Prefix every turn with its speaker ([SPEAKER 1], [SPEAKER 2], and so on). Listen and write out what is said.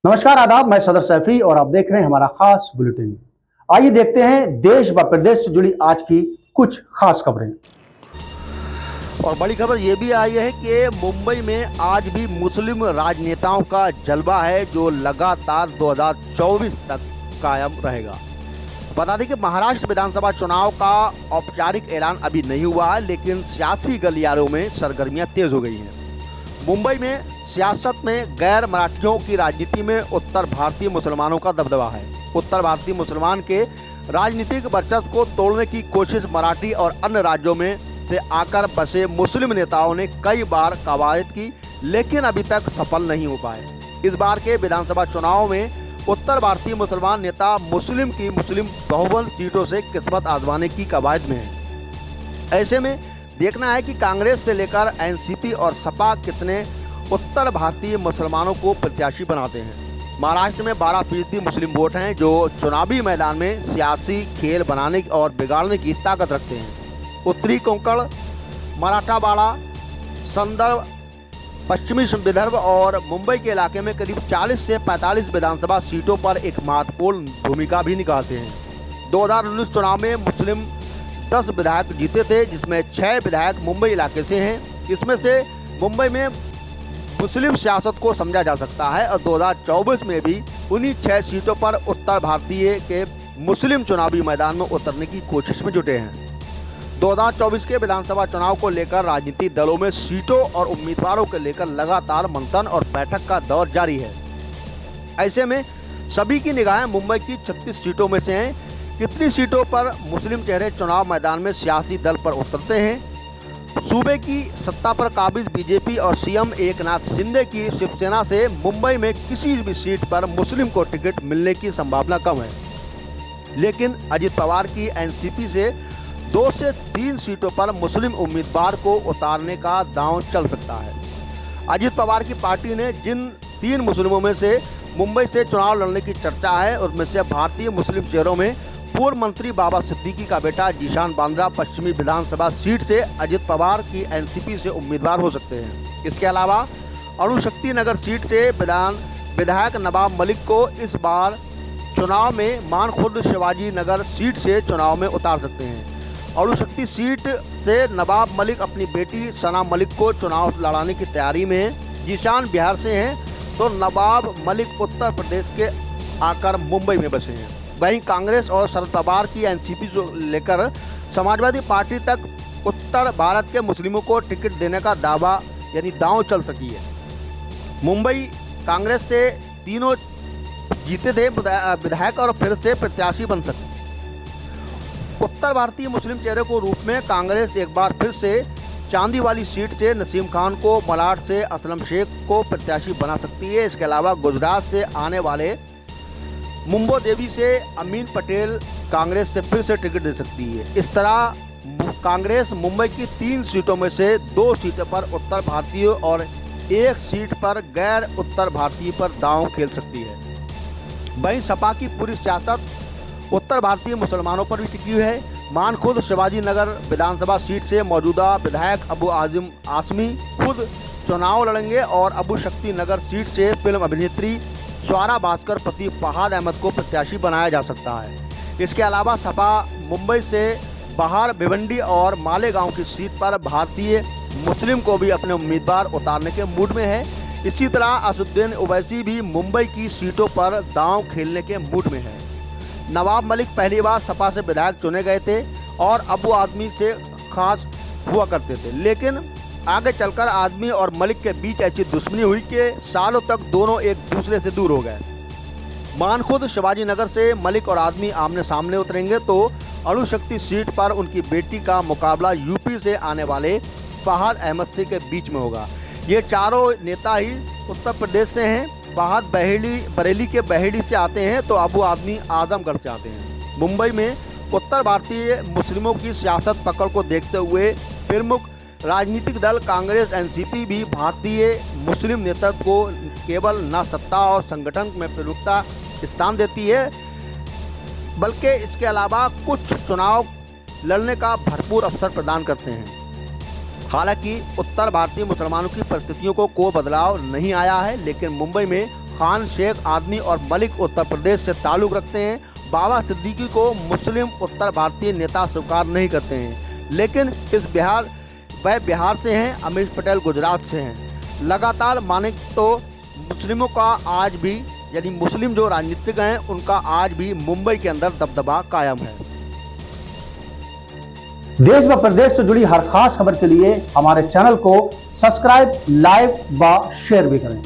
[SPEAKER 1] नमस्कार आदाब, मैं सदर सैफी और आप देख रहे हैं हमारा खास बुलेटिन। आइए देखते हैं देश व प्रदेश से जुड़ी आज की कुछ खास खबरें।
[SPEAKER 2] और बड़ी खबर ये भी आई है कि मुंबई में आज भी मुस्लिम राजनेताओं का जलवा है जो लगातार 2024 तक कायम रहेगा। बता दें कि महाराष्ट्र विधानसभा चुनाव का औपचारिक ऐलान अभी नहीं हुआ है, लेकिन सियासी गलियारों में सरगर्मियां तेज हो गई हैं। मुंबई में सियासत में गैर मराठियों की राजनीति में उत्तर भारतीय मुसलमानों का दबदबा है। उत्तर भारतीय मुसलमान के राजनीतिक वर्चस्व को तोड़ने की कोशिश मराठी और अन्य राज्यों में से आकर बसे मुस्लिम नेताओं ने कई बार कवायद की, लेकिन अभी तक सफल नहीं हो पाए। इस बार के विधानसभा चुनाव में उत्तर भारतीय मुसलमान नेता मुस्लिम बहुमत सीटों से किस्मत आजमाने की कवायद में है। ऐसे में देखना है कि कांग्रेस से लेकर एनसीपी और सपा कितने उत्तर भारतीय मुसलमानों को प्रत्याशी बनाते हैं। महाराष्ट्र में 12% मुस्लिम वोट हैं जो चुनावी मैदान में सियासी खेल बनाने और बिगाड़ने की ताकत रखते हैं। उत्तरी कोंकण, मराठावाड़ा, संदर्भ, पश्चिमी विदर्भ और मुंबई के इलाके में करीब 40 से 45 विधानसभा सीटों पर एक महत्वपूर्ण भूमिका भी निभाते हैं। 2019 चुनाव में मुस्लिम 10 विधायक जीते थे, जिसमें 6 विधायक मुंबई इलाके से हैं। इसमें से मुंबई में मुस्लिम सियासत को समझा जा सकता है और 2024 में भी उन्हीं 6 सीटों पर उत्तर भारतीय के मुस्लिम चुनावी मैदान में उतरने की कोशिश में जुटे हैं। 2024 के विधानसभा चुनाव को लेकर राजनीतिक दलों में सीटों और उम्मीदवारों को लेकर लगातार मंथन और बैठक का दौर जारी है। ऐसे में सभी की निगाहें मुंबई की 36 सीटों में से हैं। कितनी सीटों पर मुस्लिम चेहरे चुनाव मैदान में सियासी दल पर उतरते हैं। सूबे की सत्ता पर काबिज बीजेपी और सीएम एकनाथ शिंदे की शिवसेना से मुंबई में किसी भी सीट पर मुस्लिम को टिकट मिलने की संभावना कम है, लेकिन अजित पवार की एनसीपी से 2 से 3 सीटों पर मुस्लिम उम्मीदवार को उतारने का दांव चल सकता है। अजित पवार की पार्टी ने जिन 3 मुस्लिमों में से मुंबई से चुनाव लड़ने की चर्चा है, उनमें से भारतीय मुस्लिम चेहरों में पूर्व मंत्री बाबा सिद्दीकी का बेटा जीशान बांद्रा पश्चिमी विधानसभा सीट से अजित पवार की एनसीपी से उम्मीदवार हो सकते हैं। इसके अलावा अणुशक्ति नगर सीट से विधायक नवाब मलिक को इस बार चुनाव में मानखुर्द शिवाजी नगर सीट से चुनाव में उतार सकते हैं। अणुशक्ति सीट से नवाब मलिक अपनी बेटी सना मलिक को चुनाव लड़ाने की तैयारी में हैं। जीशान बिहार से हैं तो नवाब मलिक उत्तर प्रदेश के आकर मुंबई में बसे हैं। वहीं कांग्रेस और शरद पवार की एनसीपी को लेकर समाजवादी पार्टी तक उत्तर भारत के मुस्लिमों को टिकट देने का दांव चल सकी है। मुंबई कांग्रेस से तीनों जीते थे विधायक और फिर से प्रत्याशी बन सकते। उत्तर भारतीय मुस्लिम चेहरे को रूप में कांग्रेस एक बार फिर से चांदी वाली सीट से नसीम खान को, मलाड से असलम शेख को प्रत्याशी बना सकती है। इसके अलावा गुजरात से आने वाले मुंबो देवी से अमीन पटेल कांग्रेस से फिर से टिकट दे सकती है। इस तरह कांग्रेस मुंबई की 3 सीटों में से 2 सीटों पर उत्तर भारतीय और 1 सीट पर गैर उत्तर भारतीय पर दांव खेल सकती है। वहीं सपा की पूरी सियासत उत्तर भारतीय मुसलमानों पर भी टिकी हुई है। मानखुर्द शिवाजी नगर विधानसभा सीट से मौजूदा विधायक अबू आजिम आसमी खुद चुनाव लड़ेंगे और अबू शक्ति नगर सीट से फिल्म अभिनेत्री स्वारा भास्कर पति फहाद अहमद को प्रत्याशी बनाया जा सकता है। इसके अलावा सपा मुंबई से बाहर भिवंडी और मालेगांव की सीट पर भारतीय मुस्लिम को भी अपने उम्मीदवार उतारने के मूड में है। इसी तरह असुद्दीन ओवैसी भी मुंबई की सीटों पर दांव खेलने के मूड में है। नवाब मलिक पहली बार सपा से विधायक चुने गए थे और अबू आदमी से खास हुआ करते थे, लेकिन आगे चलकर आदमी और मलिक के बीच ऐसी दुश्मनी हुई कि सालों तक दोनों एक दूसरे से दूर हो गए। मानखुर्द शिवाजी नगर से मलिक और आदमी आमने सामने उतरेंगे तो अणुशक्ति सीट पर उनकी बेटी का मुकाबला यूपी से आने वाले फहाद अहमद से के बीच में होगा। ये चारों नेता ही उत्तर प्रदेश से हैं। फहाद बरेली के बहेड़ी से आते हैं तो अबू आदमी आजमगढ़ से आते हैं। मुंबई में उत्तर भारतीय मुस्लिमों की सियासत पकड़ को देखते हुए प्रमुख राजनीतिक दल कांग्रेस एनसीपी भी भारतीय मुस्लिम नेतृत्व को केवल न सत्ता और संगठन में प्रमुखता स्थान देती है, बल्कि इसके अलावा कुछ चुनाव लड़ने का भरपूर अवसर प्रदान करते हैं। हालांकि उत्तर भारतीय मुसलमानों की परिस्थितियों को कोई बदलाव नहीं आया है, लेकिन मुंबई में खान शेख आदमी और मलिक उत्तर प्रदेश से ताल्लुक़ रखते हैं। बाबा सिद्दीकी को मुस्लिम उत्तर भारतीय नेता स्वीकार नहीं करते हैं, लेकिन वह बिहार से हैं, अमीश पटेल गुजरात से हैं। लगातार माने तो मुस्लिमों का आज भी, यानी मुस्लिम जो राजनीतिक हैं उनका आज भी मुंबई के अंदर दबदबा कायम है।
[SPEAKER 1] देश व प्रदेश से जुड़ी हर खास खबर के लिए हमारे चैनल को सब्सक्राइब, लाइक व शेयर भी करें।